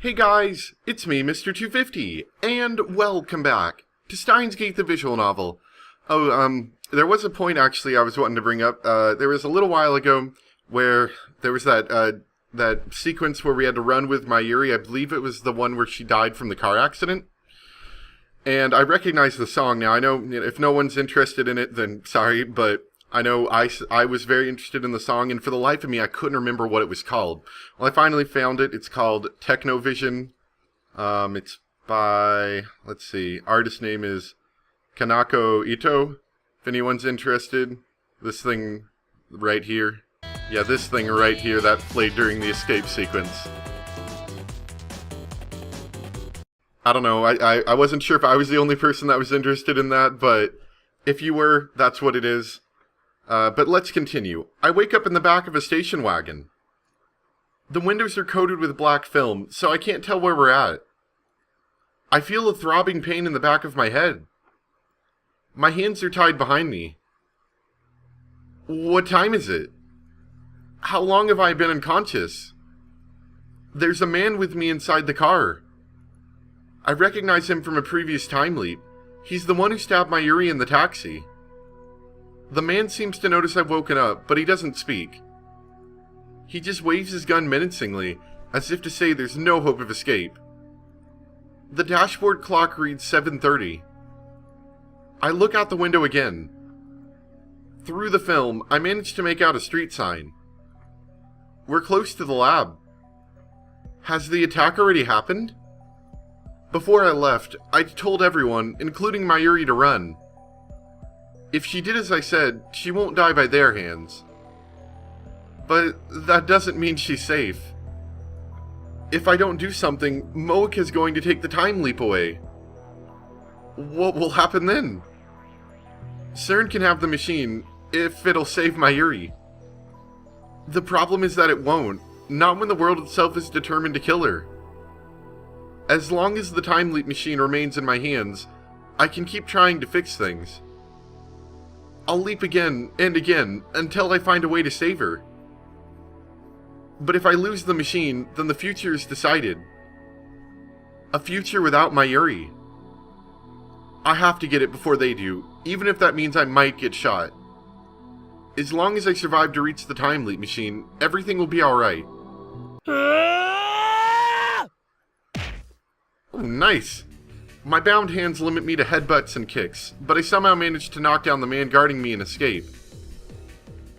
Hey guys, it's me, Mr. 250, and welcome back to Steins the visual novel. There was a point actually I was wanting to bring up. There was a little while ago where there was that sequence where we had to run with Mayuri. I believe it was the one where she died from the car accident. And I recognize the song now. I know if no one's interested in it, then sorry, but I know I was very interested in the song, and for the life of me, I couldn't remember what it was called. Well, I finally found it. It's called Technovision. It's by, let's see, artist name is Kanako Ito. If anyone's interested, this thing right here. Yeah, this thing right here that played during the escape sequence. I don't know, I wasn't sure if I was the only person that was interested in that, but if you were, that's what it is. But let's continue. I wake up in the back of a station wagon. The windows are coated with black film, so I can't tell where we're at. I feel a throbbing pain in the back of my head. My hands are tied behind me. What time is it? How long have I been unconscious? There's a man with me inside the car. I recognize him from a previous time leap. He's the one who stabbed Mayuri in the taxi. The man seems to notice I've woken up, but he doesn't speak. He just waves his gun menacingly, as if to say there's no hope of escape. The dashboard clock reads 7:30. I look out the window again. Through the film, I manage to make out a street sign. We're close to the lab. Has the attack already happened? Before I left, I told everyone, including Mayuri, to run. If she did as I said, she won't die by their hands. But that doesn't mean she's safe. If I don't do something, Moika's going to take the time leap away. What will happen then? CERN can have the machine, if it'll save Mayuri. The problem is that it won't, not when the world itself is determined to kill her. As long as the time leap machine remains in my hands, I can keep trying to fix things. I'll leap again and again until I find a way to save her. But if I lose the machine, then the future is decided. A future without Mayuri. I have to get it before they do, even if that means I might get shot. As long as I survive to reach the time leap machine, everything will be alright. Oh, nice! My bound hands limit me to headbutts and kicks, but I somehow manage to knock down the man guarding me and escape.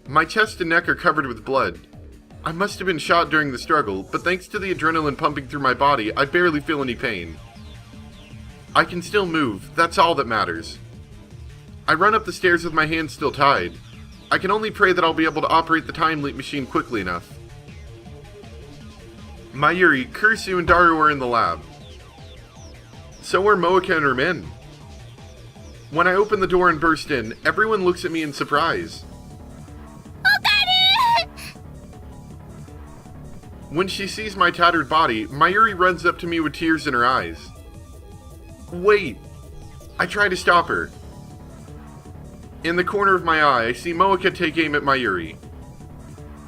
My chest and neck are covered with blood. I must have been shot during the struggle, but thanks to the adrenaline pumping through my body, I barely feel any pain. I can still move, that's all that matters. I run up the stairs with my hands still tied. I can only pray that I'll be able to operate the time leap machine quickly enough. Mayuri, Kursu, and Daru are in the lab. So are Moika and her men. When I open the door and burst in, everyone looks at me in surprise. When she sees my tattered body, Mayuri runs up to me with tears in her eyes. Wait! I try to stop her. In the corner of my eye, I see Moika take aim at Mayuri.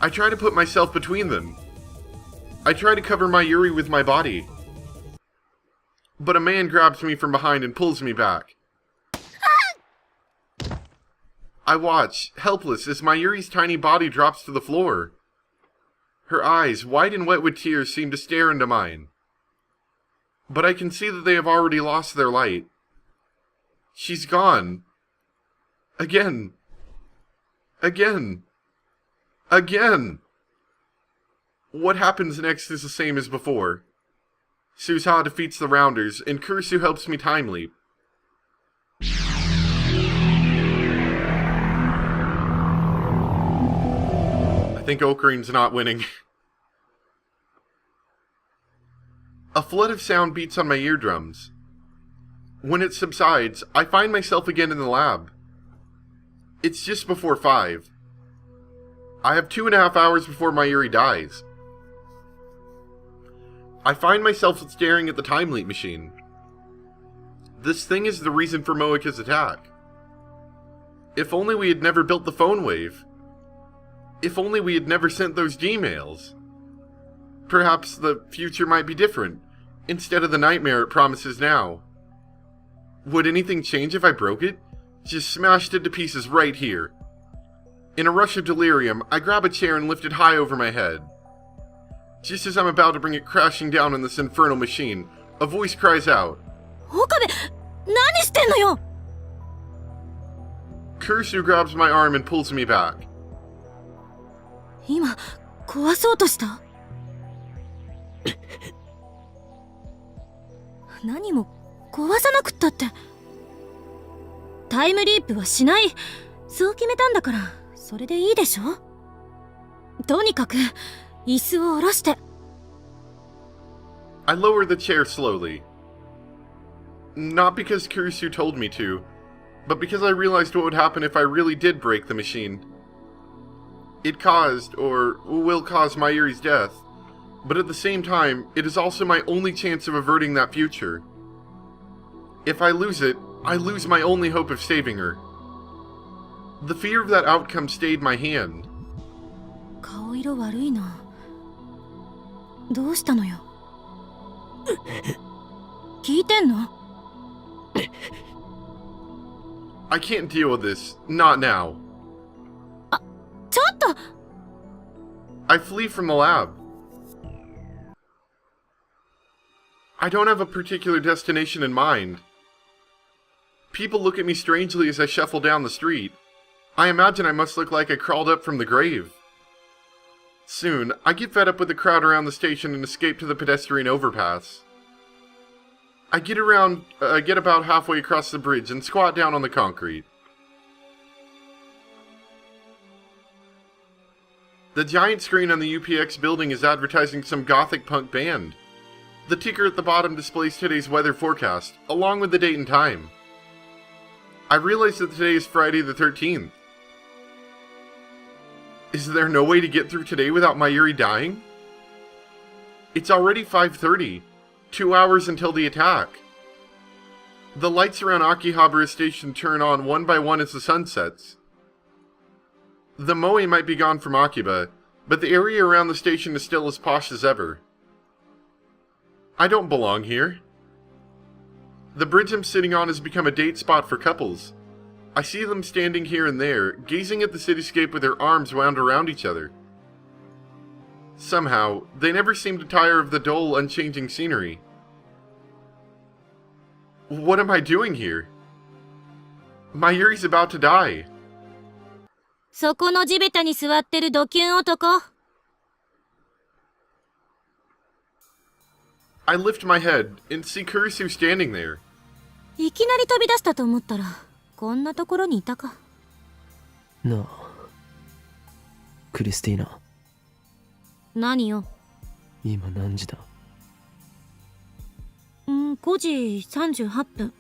I try to put myself between them. I try to cover Mayuri with my body. But a man grabs me from behind and pulls me back. I watch, helpless, as Mayuri's tiny body drops to the floor. Her eyes, wide and wet with tears, seem to stare into mine. But I can see that they have already lost their light. She's gone. Again. Again. Again. What happens next is the same as before. Suha defeats the Rounders, and Kursu helps me time leap. I think Okarin's not winning. A flood of sound beats on my eardrums. When it subsides, I find myself again in the lab. It's just before 5. I have 2.5 hours before Mayuri dies. I find myself staring at the time leap machine. This thing is the reason for Moika's attack. If only we had never built the phone wave. If only we had never sent those Gmails. Perhaps the future might be different. instead of the nightmare it promises now. Would anything change if I broke it? Just smashed it to pieces right here. In a rush of delirium, I grab a chair and lift it high over my head. Just as I'm about to bring it crashing down on this infernal machine, a voice cries out. 岡部、何してんのよ! Kurisu grabs my arm and pulls me back. 今、壊そうとした? 何も壊さなくったって。タイムリープはしない。そう決めたんだから、それでいいでしょ? とにかく、椅子を下ろして。I lower the chair slowly. Not because Kurisu told me to, but because I realized what would happen if I really did break the machine. It caused, or will cause, Mayuri's death, but at the same time, it is also my only chance of averting that future. If I lose it, I lose my only hope of saving her. The fear of that outcome stayed my hand. 顔色悪いな。どうしたのよ。聞いてんの? I can't deal with this. Not now. ちょっと! I flee from the lab. I don't have a particular destination in mind. People look at me strangely as I shuffle down the street. I imagine I must look like I crawled up from the grave. Soon, I get fed up with the crowd around the station and escape to the pedestrian overpass. I get about halfway across the bridge and squat down on the concrete. The giant screen on the UPX building is advertising some gothic punk band. The ticker at the bottom displays today's weather forecast, along with the date and time. I realize that today is Friday the 13th. Is there no way to get through today without Mayuri dying? It's already 5:30, 2 hours until the attack. The lights around Akihabara Station turn on one by one as the sun sets. The moe might be gone from Akiba, but the area around the station is still as posh as ever. I don't belong here. The bridge I'm sitting on has become a date spot for couples. I see them standing here and there, gazing at the cityscape with their arms wound around each other. Somehow, they never seem to tire of the dull, unchanging scenery. What am I doing here? Mayuri's about to die. そこの地べたに座ってるドキュン男。I lift my head and see Kurisu standing there. いきなり飛び出したと思ったら、こんなところにいたか。なあ、クリスティーナ。何よ。今何時だ？5時38分。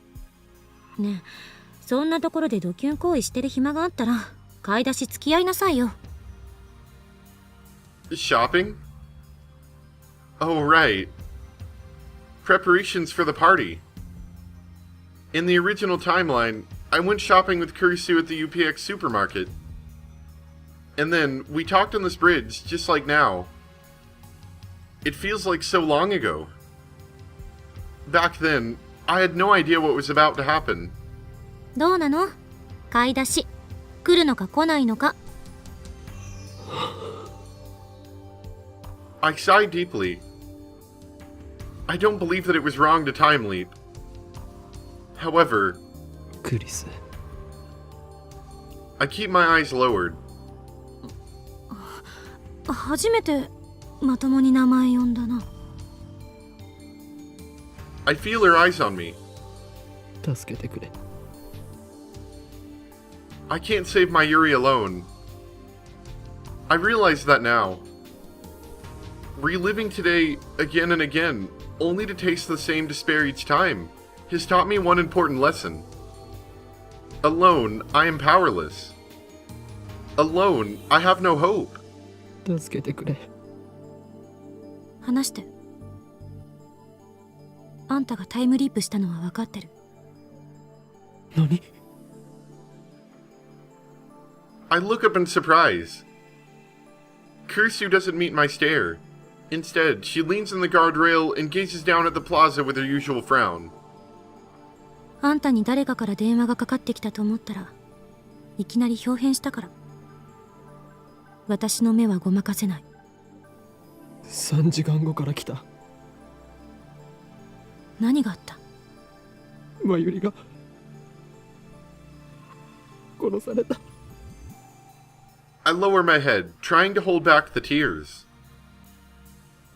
ねえ、そんなところでドキュン行為してる暇があったら、買い出し付き合いなさいよ。Shopping? Oh, right. Preparations for the party. In the original timeline, I went shopping with Kurisu at the UPX supermarket. And then, we talked on this bridge, just like now. It feels like so long ago. Back then, I had no idea what was about to happen. どうなの？買い出し。来るのか来ないのか。I sigh deeply. I don't believe that it was wrong to time leap. However, クリス。I keep my eyes lowered. 初めてまともに名前呼んだな。I feel her eyes on me. 助けてくれ。I can't save Mayuri alone. I realize that now. Reliving today again and again, only to taste the same despair each time, has taught me one important lesson. Alone, I am powerless. Alone, I have no hope. 助けてくれ。話して。あんたがタイムリープしたのは分かってる。何？ I look up in surprise. Kurisu doesn't meet my stare. Instead, she leans on the guardrail and gazes down at the plaza with her usual frown. あんたに誰かから電話がかかってきたと思ったら、いきなり表変したから。私の目はごまかせない。3時間後から来た。何があった？真由里が殺された。I lower my head, trying to hold back the tears.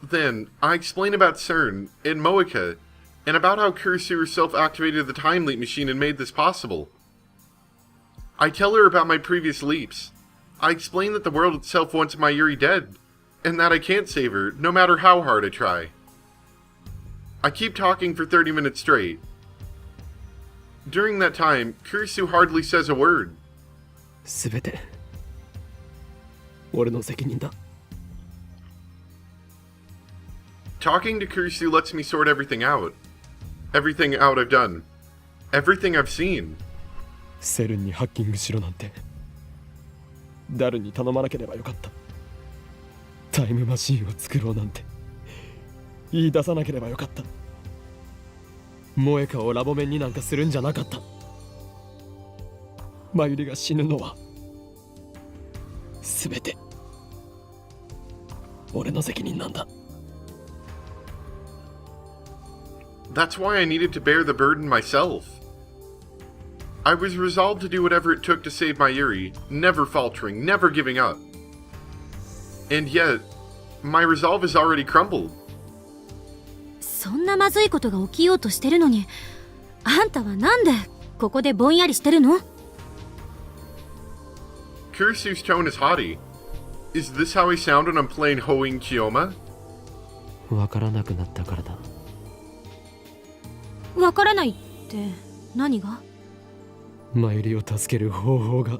Then, I explain about CERN and Moeka, and about how Kurisu herself activated the time leap machine and made this possible. I tell her about my previous leaps. I explain that the world itself wants Mayuri dead, and that I can't save her, no matter how hard I try. I keep talking for 30 minutes straight. During that time, Kurisu hardly says a word. すべて俺の責任だ。Talking to Kurisu lets me sort everything out. Everything out I've done. Everything I've seen. セルンにハッキングしろなんてダルに頼まなければよかった。タイムマシンを作ろうなんて言い出さなければよかった。モエカをラボメンになんかするんじゃなかった。マユリが死ぬのはすべて俺の責任なんだ。That's why I needed to bear the burden myself. I was resolved to do whatever it took to save Mayuri, never faltering, never giving up. And yet, my resolve has already crumbled. そんなまずいことが起きようとしてるのに、あんたはなんでここでぼんやりしてるの？ Kurisu's tone is haughty. Is this how I sound when I'm playing Hoing Kiyoma? わからなくなったからだ。わからないって何が？マユリを助ける方法が。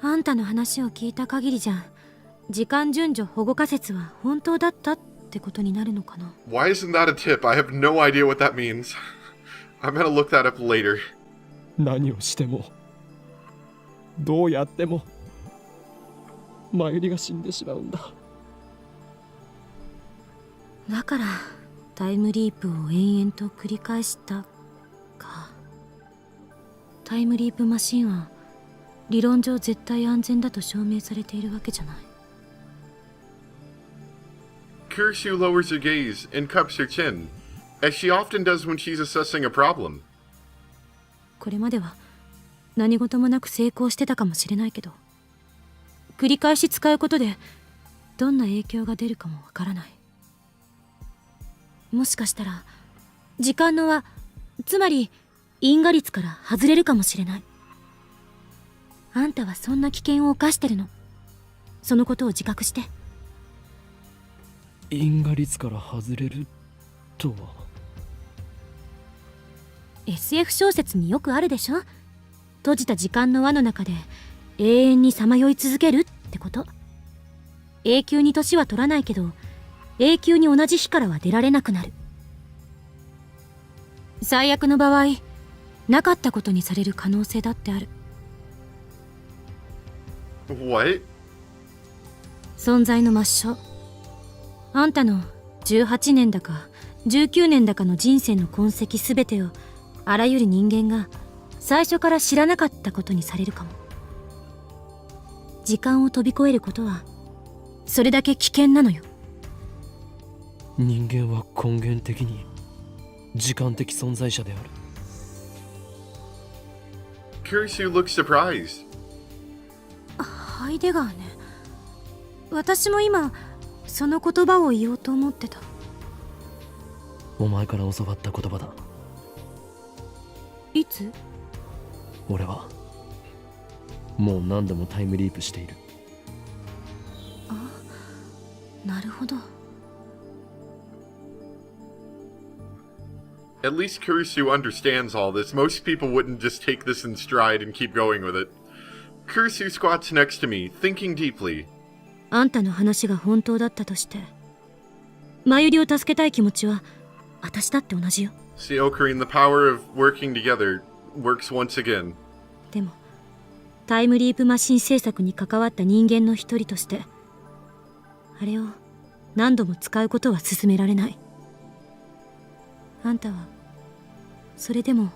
あんたの話を聞いた限りじゃ、時間順序保護仮説は本当だったってことになるのかな。 Why isn't that a tip? I have no idea what that means. I'm gonna look that up later. 何をしてもどうやってもマユリが死んでしまうんだ。だからタイムリープを延々と繰り返したか。タイムリープマシンは理論上絶対安全だと証明されているわけじゃない。Kurisu lowers her gaze and cups her chin, as she often does when she's assessing a problem. これまでは何事もなく成功してたかもしれないけど、繰り返し使うことでどんな影響が出るかもわからない。もしかしたら時間の輪、つまり因果率から外れるかもしれない。あんたはそんな危険を冒してるの。そのことを自覚して。因果率から外れるとは。 SF 小説によくあるでしょ。閉じた時間の輪の中で永遠にさまよい続けるってこと。永久に年は取らないけど、永久に同じ日からは出られなくなる。最悪の場合、なかったことにされる可能性だってある。 What? 存在の抹消。あんたの18年だか19年だかの人生の痕跡すべてをあらゆる人間が最初から知らなかったことにされるかも。時間を飛び越えることはそれだけ危険なのよ。人間は根源的に時間的存在者である。 Kurisu looks surprised. ハイデガーね。私も今その言葉を言おうと思ってた。お前から教わった言葉だ。いつ？俺はもう何度もタイムリープしている。あ、なるほど。At least Kurisu understands all this. Most people wouldn't just take this in stride and keep going with it. Kurisu squats next to me, thinking deeply. あんたの話が本当だったとして、マユリを助けたい気持ちは私だって同じよ。 See, Ocarine, the power of working together works once again. でもタイムリープマシン制作に関わった人間の一人として、あれを何度も使うことは勧められない。あんたはそれでも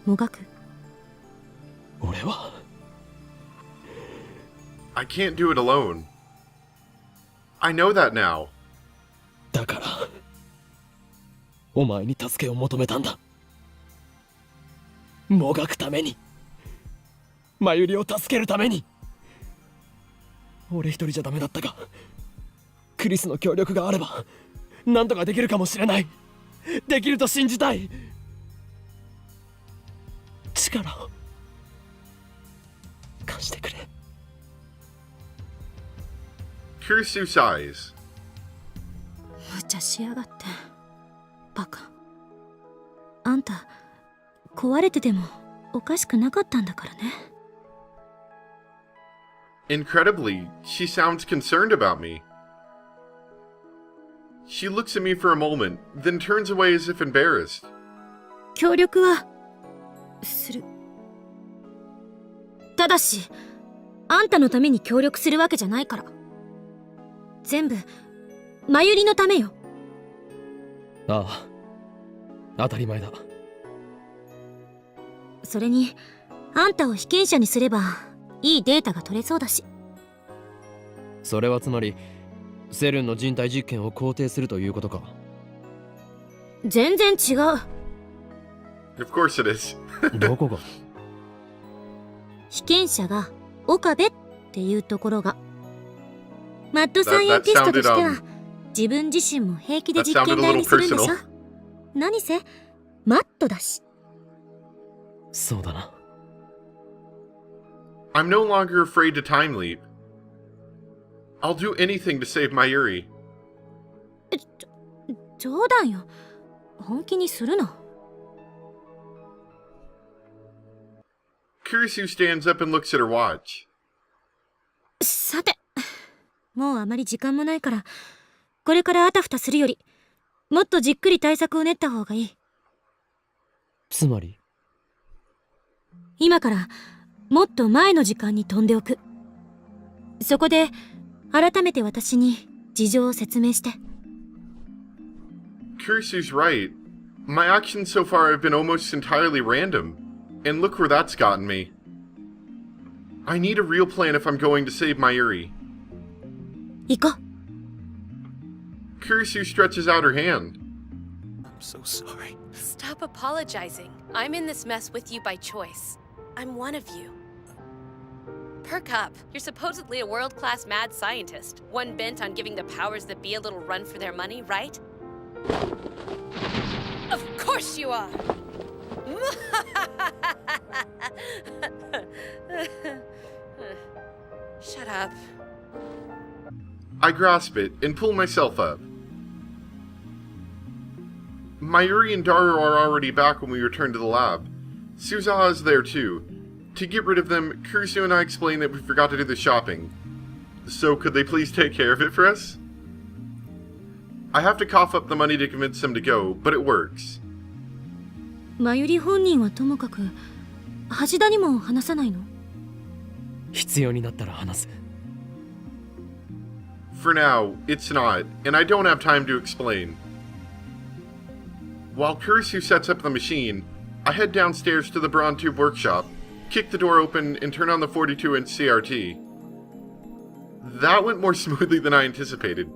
もがく？俺は I can't do it alone. I know that now. だからお前に助けを求めたんだ。もがくために、マユリを助けるために。俺一人じゃダメだったが、クリスの協力があれば何とかできるかもしれない。できると信じたい。力を貸してくれ。 Kurisu sighs. 無茶しやがって、バカ。あんた壊れててもおかしくなかったんだからね。Incredibly, she sounds concerned about me. She looks at me for a moment, then turns away as if embarrassed. 協力はする。ただし、あんたのために協力するわけじゃないから。全部マユリのためよ。ああ、当たり前だ。それにあんたを被験者にすればいいデータが取れそうだし。それはつまりセルンの人体実験を肯定するということか。全然違う。 Of course it is. どこが？被験者が岡部っていうところが。マッドサイエンティストとしては自分自身も平気で実験台にするんでしょ。何せマットだし。そうだな。I'm no longer afraid to time leap. I'll do anything to save Mayuri. 冗談よ。本気にするな。Kurisu stands up and looks at her watch. さて、もうあまり時間もないから、これからあたふたするよりもっとじっくり対策を練った方がいい。つまり今からもっと前の時間に飛んでおく。そこで改めて私に事情を説明して。 Kurisu's right. My actions so far have been almost entirely random, and look where that's gotten me. I need a real plan if I'm going to save Mayuri. 行こう。 Kurisu stretches out her hand. I'm so sorry. Stop apologizing. I'm in this mess with you by choice. I'm one of you. Perk up. You're supposedly a world-class mad scientist, one bent on giving the powers that be a little run for their money, right? Of course you are! Shut up. I grasp it and pull myself up. Mayuri and Daru are already back when we return to the lab. Suzaha is there too. To get rid of them, Kurisu and I explain that we forgot to do the shopping. So could they please take care of it for us? I have to cough up the money to convince them to go, but it works. マユリ本人はともかく橋田にも話さないの？必要になったら話す。For now, it's not, and I don't have time to explain. While Kurisu sets up the machine, I head downstairs to the Braun Tube workshop, kick the door open, and turn on the 42-inch CRT. That went more smoothly than I anticipated.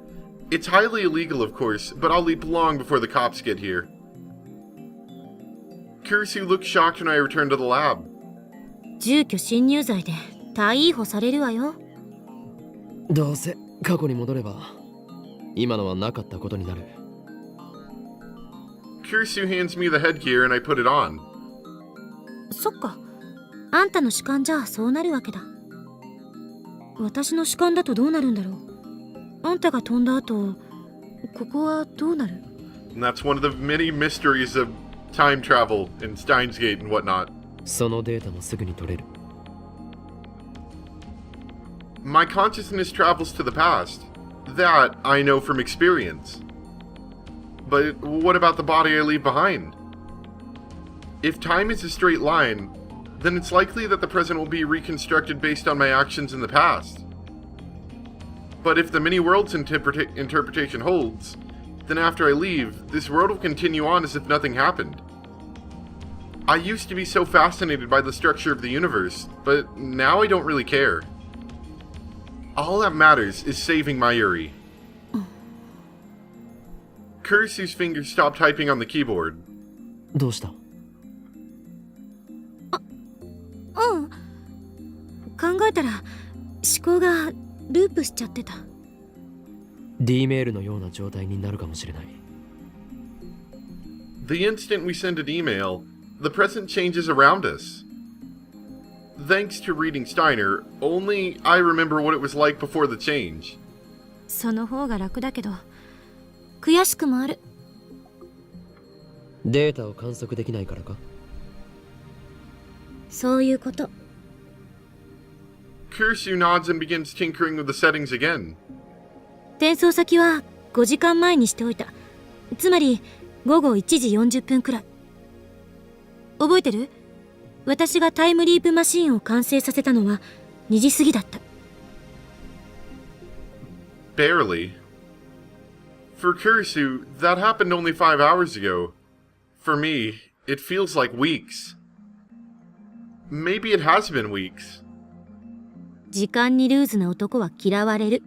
It's highly illegal, of course, but I'll leap long before the cops get here. Kurisu looks shocked when I return to the lab. 住居侵入罪で逮捕されるわよ。どうせ過去に戻れば今のはなかったことになる。Kurisu hands me the headgear and I put it on. そっか。あんたの主観じゃそうなるわけだ。私の主観だとどうなるんだろう。あんたが飛んだ後、ここはどうなる？ And that's one of the many mysteries of time travel and Steins Gate and whatnot. そのデータもすぐに取れる。My consciousness travels to the past. That I know from experience. But what about the body I leave behind? If time is a straight line, then it's likely that the present will be reconstructed based on my actions in the past. But if the many worlds interpretation holds, then after I leave, this world will continue on as if nothing happened. I used to be so fascinated by the structure of the universe, but now I don't really care. All that matters is saving Mayuri. Kurisu's fingers stopped typing on the keyboard. どうした？うん。考えたら思考がループしちゃってた。D メールのような状態になるかもしれない。The instant we send an email, the present changes around us. Thanks to reading Steiner, only I remember what it was like before the change. その方が楽だけど、悔しくもある。データを観測できないからか？そういうこと。Kurisu nods and begins tinkering with the settings again. 転送先は5時間前にしておいた。つまり午後1時40分くらい。覚えてる？私がタイムリープマシーンを完成させたのは2時過ぎだった。Barely. For Kurisu, that happened only 5 hours ago. For me, it feels like weeks. Maybe it has been weeks. 時間にルーズな男は嫌われる。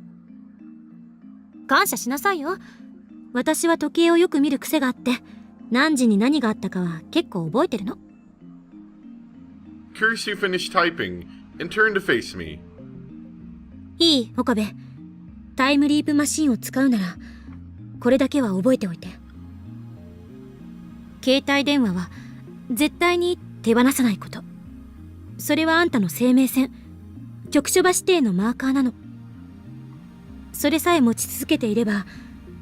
感謝しなさいよ。私は時計をよく見る癖があって、何時に何があったかは結構覚えてるの。Kurisu finished typing and turned to face me. いい、岡部。タイムリープマシンを使うなら、これだけは覚えておいて。携帯電話は絶対に手放さないこと。それはあんたの生命線、局所場指定のマーカーなの。それさえ持ち続けていれば、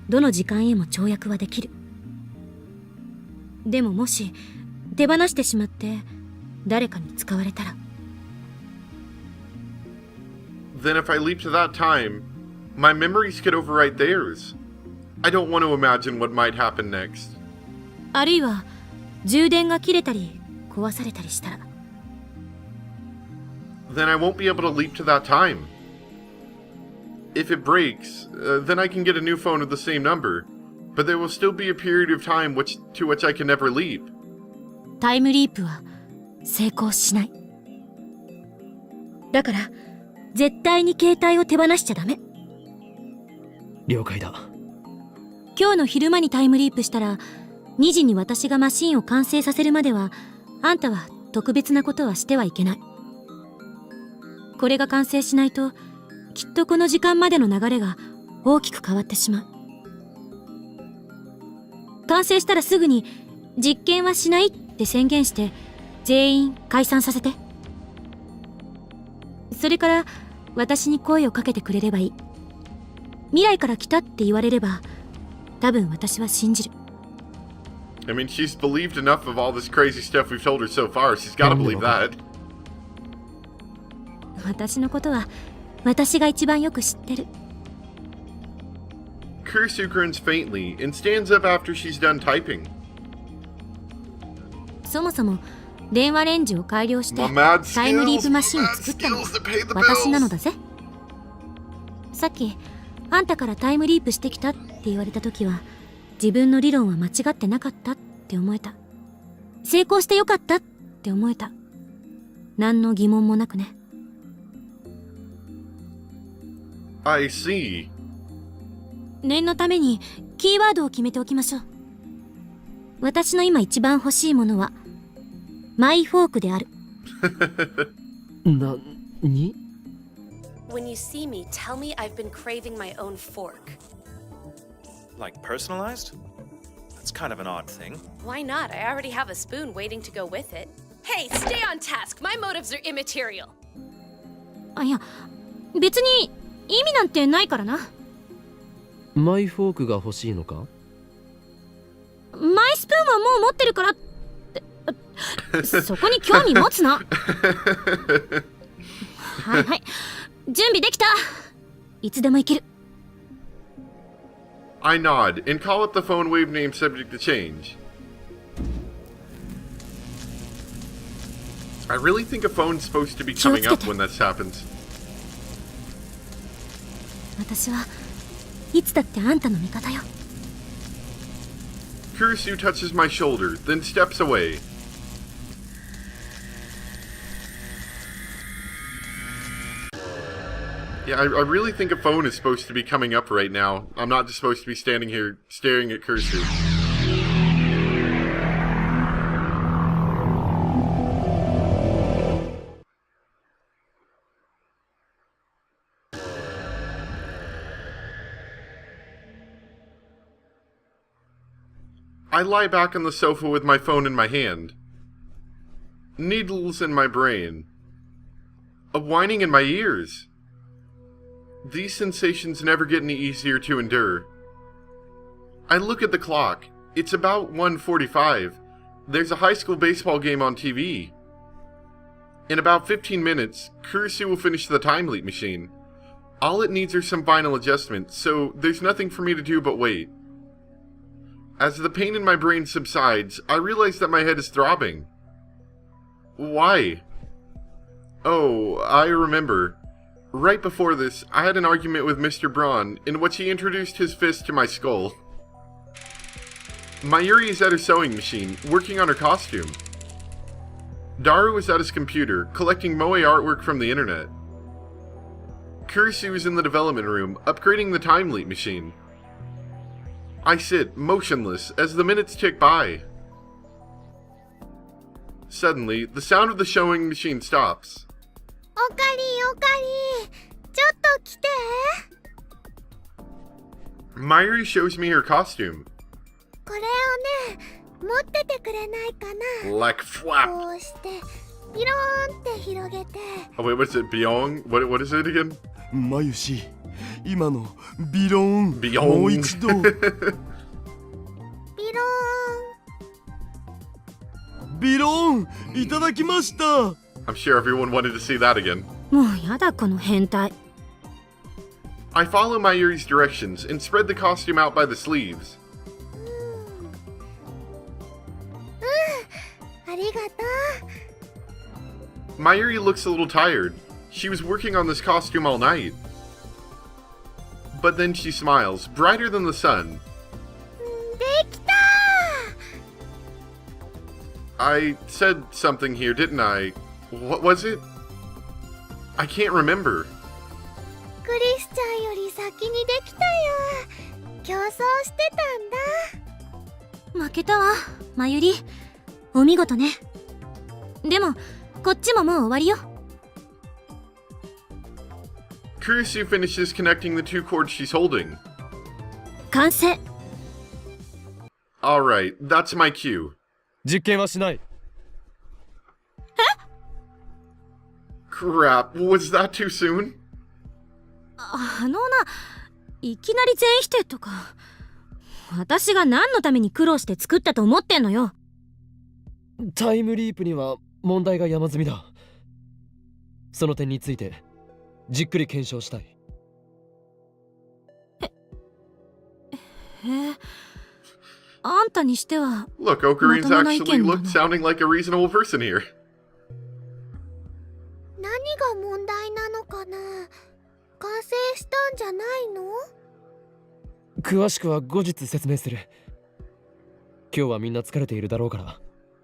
どの時間へも跳躍はできる。でももし手放してしまって誰かに使われたら。Then if I leap to that time, my memories could overwrite theirs. I don't want to imagine what might happen next. あるいは充電が切れたり壊されたりしたら。Then I won't be able to leap to that time. If it breaks, then I can get a new phone with the same number, but there will still be a period of time to which I can never leap. タイムリープは成功しない。だから絶対に携帯を手放しちゃダメ。了解だ。今日の昼間にタイムリープしたら、2時に私がマシンを完成させるまでは、あんたは特別なことはしてはいけない。これが完成しないと、きっとこの時間までの流れが大きく変わってしまう。完成したらすぐに実験はしないって宣言して全員解散させて。それから私に声をかけてくれればいい。未来から来たって言われれば多分私は信じる。 I mean, she's believed enough of all this crazy stuff we've told her so far, she's gotta believe that. 私のことは私が一番よく知ってる。Kurisu grins faintly and stands up after she's done typing. そもそも電話レンジを改良して My mad タイムリープ skills, マシンを my mad 作ったの skills to pay the 私なの bills. だぜ。さっきあんたからタイムリープしてきたって言われた時は自分の理論は間違ってなかったって思えた。成功してよかったって思えた。何の疑問もなくね。I see. 念のためにキーワードを決めておきましょう。私の今一番欲しいものはマイフォークである。なに？ When you see me, tell me I've been craving my own fork. Like personalized? That's kind of an odd thing. Why not? I already have a spoon waiting to go with it. Hey, stay on task. My motives are immaterial. あ、いや、別に意味なんてないからな。マイフォークが欲しいのか？マイスプーンはもう持ってるからって。そこに興味持つな。はいはい。準備できた。いつでも行ける。I nod and call up the phone wave name subject to change. I really think a phone's supposed to be coming up when this happens. 私はいつだってあんたの味方よ。 Kurisu touches my shoulder, then steps away. Yeah, I really think a phone is supposed to be coming up right now. I'm not just supposed to be standing here staring at Kurisu. I lie back on the sofa with my phone in my hand. Needles in my brain. A whining in my ears. These sensations never get any easier to endure. I look at the clock. It's about 1:45. There's a high school baseball game on TV. In about 15 minutes, Kurisu will finish the time leap machine. All it needs are some final adjustments, so there's nothing for me to do but wait. As the pain in my brain subsides, I realize that my head is throbbing. Why? Oh, I remember. Right before this, I had an argument with Mr. Braun, in which he introduced his fist to my skull. Mayuri is at her sewing machine, working on her costume. Daru is at his computer, collecting moe artwork from the internet. Kurisu is in the development room, upgrading the time leap machine. I sit, motionless, as the minutes tick by. Suddenly, the sound of the sewing machine stops. おかりおかり、ちょっと来て。 Mayuri shows me her costume. これをね、持っててくれないかな。 Like flap. こうしてピローンって広げて。 Oh wait, what is it? Byong? What is it again? まゆし、今のビローン、ビヨーンもう一度。ピローン。ビローン、いただきました。 I'm sure everyone wanted to see that again. もうやだこの変態。 I follow Mayuri's directions and spread the costume out by the sleeves. ありがとう。 Mayuri looks a little tired. She was working on this costume all night. But then she smiles, brighter than the sun. できた。 I said something here, didn't I? What was it? I can't remember. クリスちゃんより先にできたよ。競争してたんだ。負けたわ、まゆり。お見事ね。でも、こっちももう終わりよ。 Kurisu finishes connecting the two cords she's holding. 完成。 Alright, that's my cue. 実験はしない。 Crap, was that too soon? いきなり全否定とか。私が何のために苦労して作ったと思ってんのよ。タイムリープには問題が山積みだ。その点についてじっくり検証したい。あんたにしては Look, Okarin's まともな意 actually 見だ looked な。 sounding like a reasonable person here. 何が問題なのかな。完成したんじゃないの？詳しくは後日説明する。今日はみんな疲れているだろうから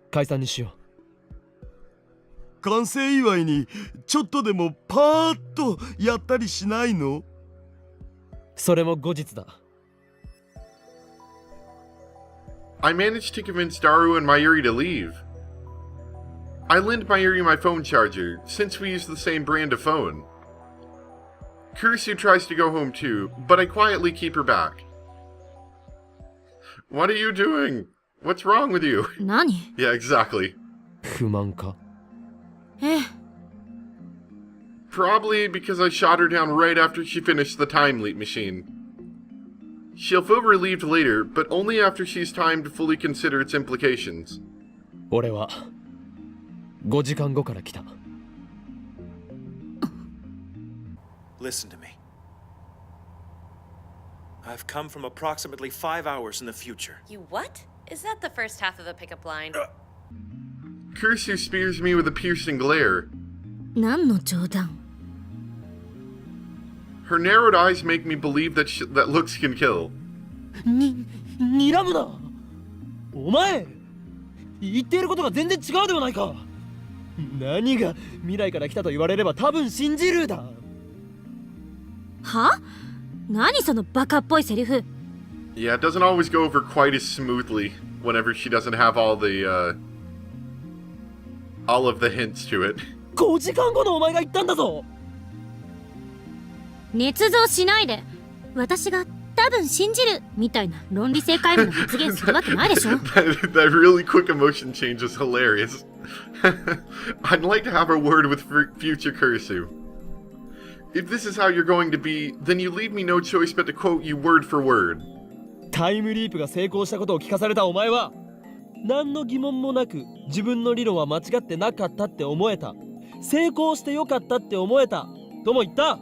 解散にしよう。完成祝いにちょっとでもパーッとやったりしないの？それも後日だ。I managed to convince Daru and Mayuri to leave. I lend Mayuri my phone charger, since we use the same brand of phone. Kurisu tries to go home too, but I quietly keep her back. What are you doing? What's wrong with you? 何？ Yeah, exactly. 不満か。ええ。 Probably because I shot her down right after she finished the time leap machine. She'll feel relieved later, but only after she's time to fully consider its implications. 俺は5時間後から来た。Listen to me. I've come from approximately 5 hours in the future. You what? Is that the first half of the pickup line? Kurisu spears me with a piercing glare. 何の冗談？ Her narrowed eyes make me believe that that looks can kill. 睨むな。お前、言っていることが全然違うではないか。何が未来から来たと言われれば多分信じるだ。は？何そのバカっぽいセリフ。Yeah, it doesn't always go over quite as smoothly whenever she doesn't have all of the hints to it. 5時間後のお前が言ったんだぞ。捏造しないで。私が多分信じるみたいな論理性皆無の発言するわけないでしょ。that really quick emotion change is hilarious. I'd like to have a word with future Kurisu. If this is how you're going to be, then you leave me no choice but to quote you word for word. タイムリープが成功したことを聞かされたお前は何の疑問もなく自分の理論は間違ってなかったって思えた。成功してよかったって思えたとも言った。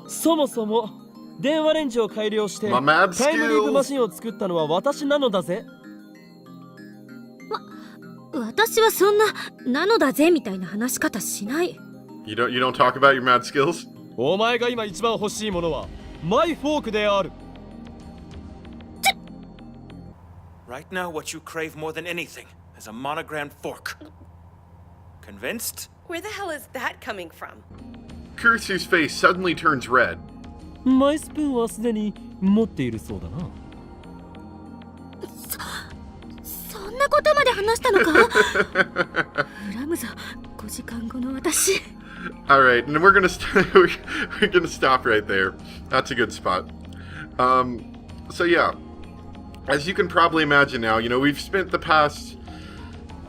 そもそも電話レンジを改良してタイムリープマシンを作ったのは私なのだぜ。私はそんなのだぜみたいな話し方しない。You don't talk about your mad skills? お前が今一番欲しいものはマイフォークである。Right now, what you crave more than anything is a monogrammed fork. Convinced? Where the hell is that coming from? Kurisu's face suddenly turns red. マイスプーンはすでに持っているそうだな。そんなことまで話したのか。恨むぞ、5時間後の私。Alright, and we're gonna stop right there. That's a good spot. So yeah, as you can probably imagine now, we've spent the past,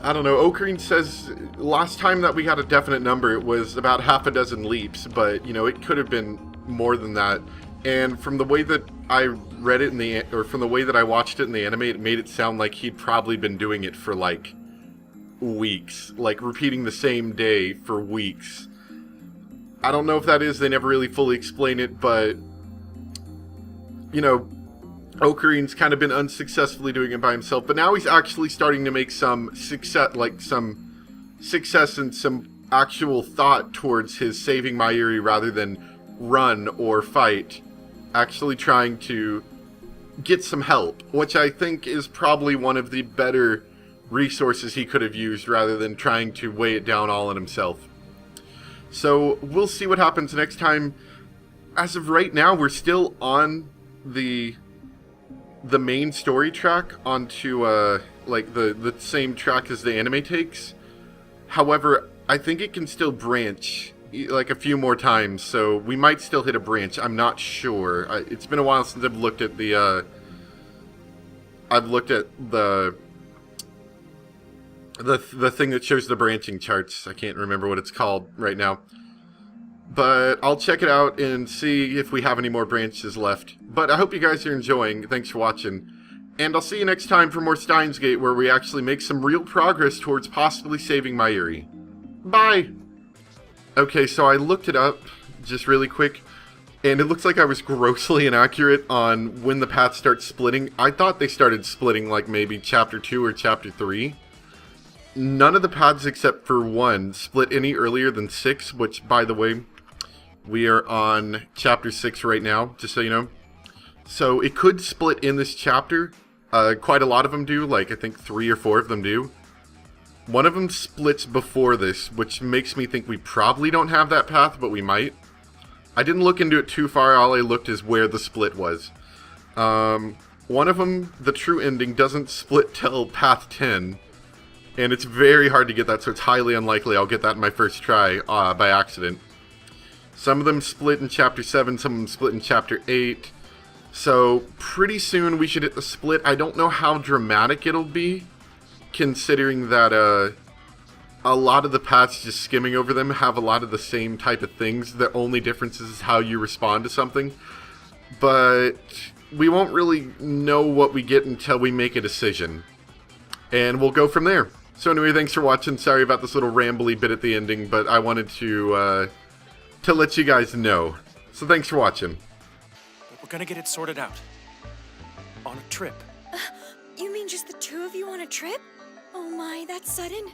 I don't know, Ocarine says last time that we got a definite number, it was about half a dozen leaps, but, it could have been more than that. And from the way that I read it from the way that I watched it in the anime, it made it sound like he'd probably been doing it for, like, weeks. Like, repeating the same day for weeks. I don't know if that is, they never really fully explain it, but, Okarine's kind of been unsuccessfully doing it by himself, but now he's actually starting to make some success and some actual thought towards his saving Mayuri rather than run or fight, actually trying to get some help, which I think is probably one of the better resources he could have used rather than trying to weigh it down all on himself. So we'll see what happens next time. As of right now, we're still on the main story track onto the same track as the anime takes. However, I think it can still branch like a few more times, so we might still hit a branch. I'm not sure. It's been a while since I've looked at the thing that shows the branching charts. I can't remember what it's called right now. But I'll check it out and see if we have any more branches left. But I hope you guys are enjoying. Thanks for watching. And I'll see you next time for more Steins Gate, where we actually make some real progress towards possibly saving Mayuri. Bye! Okay, so I looked it up just really quick, and it looks like I was grossly inaccurate on when the paths start splitting. I thought they started splitting like maybe Chapter 2 or Chapter 3. None of the paths except for one split any earlier than 6, which, by the way, we are on Chapter 6 right now, just so you know. So it could split in this chapter. Quite a lot of them do, like I think 3 or 4 of them do. One of them splits before this, which makes me think we probably don't have that path, but we might. I didn't look into it too far, all I looked is where the split was. One of them, the true ending, doesn't split till path 10. And it's very hard to get that, so it's highly unlikely I'll get that in my first try by accident. Some of them split in Chapter 7, some of them split in Chapter 8. So, pretty soon we should hit the split. I don't know how dramatic it'll be, considering that a lot of the paths, just skimming over them, have a lot of the same type of things. The only difference is how you respond to something. But we won't really know what we get until we make a decision. And we'll go from there. So anyway, thanks for watching. Sorry about this little rambly bit at the ending, but I wanted to let you guys know. So thanks for watching. But we're gonna get it sorted out. On a trip. You mean just the two of you on a trip? Oh my, that's sudden.